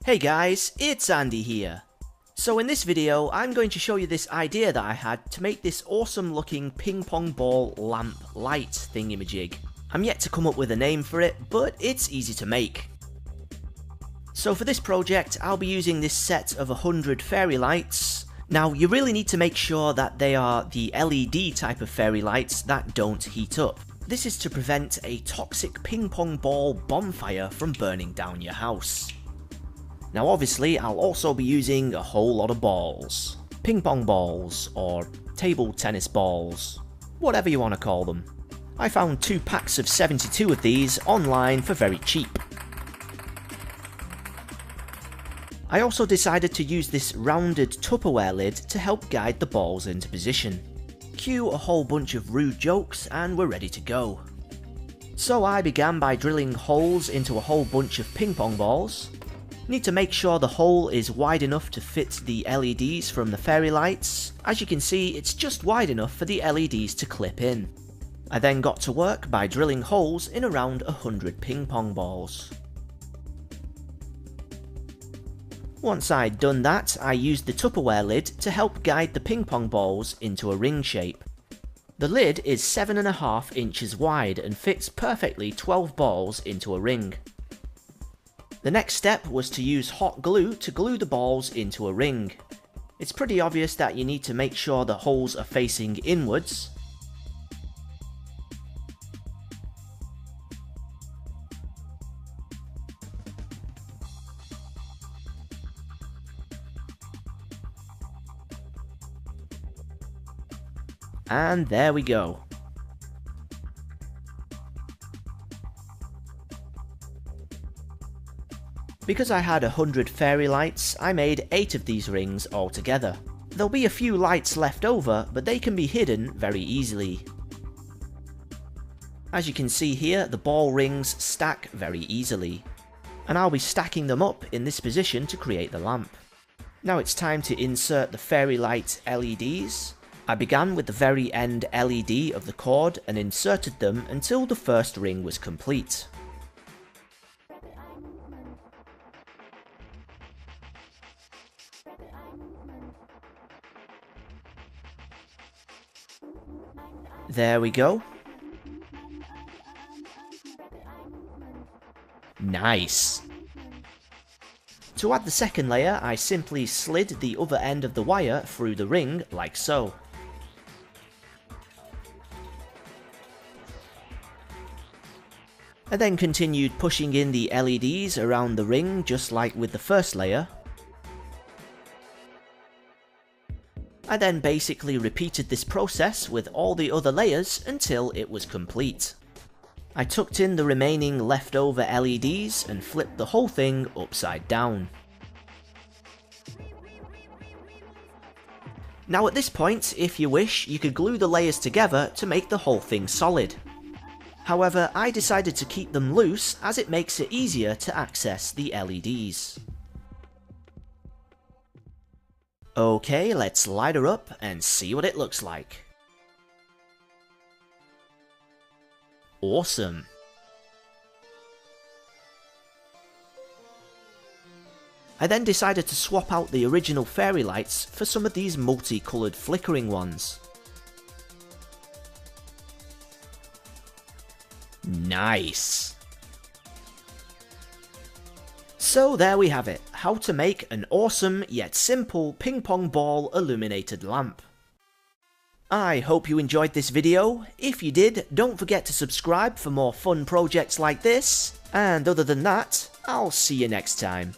Hey guys, it's Andy here. So in this video, I'm going to show you this idea that I had to make this awesome looking ping pong ball lamp light thingamajig. I'm yet to come up with a name for it, but it's easy to make. So for this project, I'll be using this set of 100 fairy lights. Now you really need to make sure that they are the LED type of fairy lights that don't heat up. This is to prevent a toxic ping pong ball bonfire from burning down your house. Now obviously I'll also be using a whole lot of balls. Ping pong balls, or table tennis balls, whatever you want to call them. I found 2 packs of 72 of these online for very cheap. I also decided to use this rounded Tupperware lid to help guide the balls into position. Cue a whole bunch of rude jokes and we're ready to go. So I began by drilling holes into a whole bunch of ping pong balls. Need to make sure the hole is wide enough to fit the LEDs from the fairy lights. As you can see, it's just wide enough for the LEDs to clip in. I then got to work by drilling holes in around 100 ping pong balls. Once I'd done that, I used the Tupperware lid to help guide the ping pong balls into a ring shape. The lid is 7.5 inches wide and fits perfectly 12 balls into a ring. The next step was to use hot glue to glue the balls into a ring. It's pretty obvious that you need to make sure the holes are facing inwards. And there we go. Because I had 100 fairy lights, I made 8 of these rings altogether. There'll be a few lights left over, but they can be hidden very easily. As you can see here, the ball rings stack very easily. And I'll be stacking them up in this position to create the lamp. Now it's time to insert the fairy light LEDs. I began with the very end LED of the cord and inserted them until the first ring was complete. There we go. Nice. To add the second layer, I simply slid the other end of the wire through the ring like so. I then continued pushing in the LEDs around the ring just like with the first layer. I then basically repeated this process with all the other layers until it was complete. I tucked in the remaining leftover LEDs and flipped the whole thing upside down. Now at this point, if you wish, you could glue the layers together to make the whole thing solid. However, I decided to keep them loose as it makes it easier to access the LEDs. Okay, let's light her up and see what it looks like. Awesome. I then decided to swap out the original fairy lights for some of these multicoloured flickering ones. Nice. So there we have it, how to make an awesome yet simple ping pong ball illuminated lamp. I hope you enjoyed this video. If you did, don't forget to subscribe for more fun projects like this, and other than that, I'll see you next time.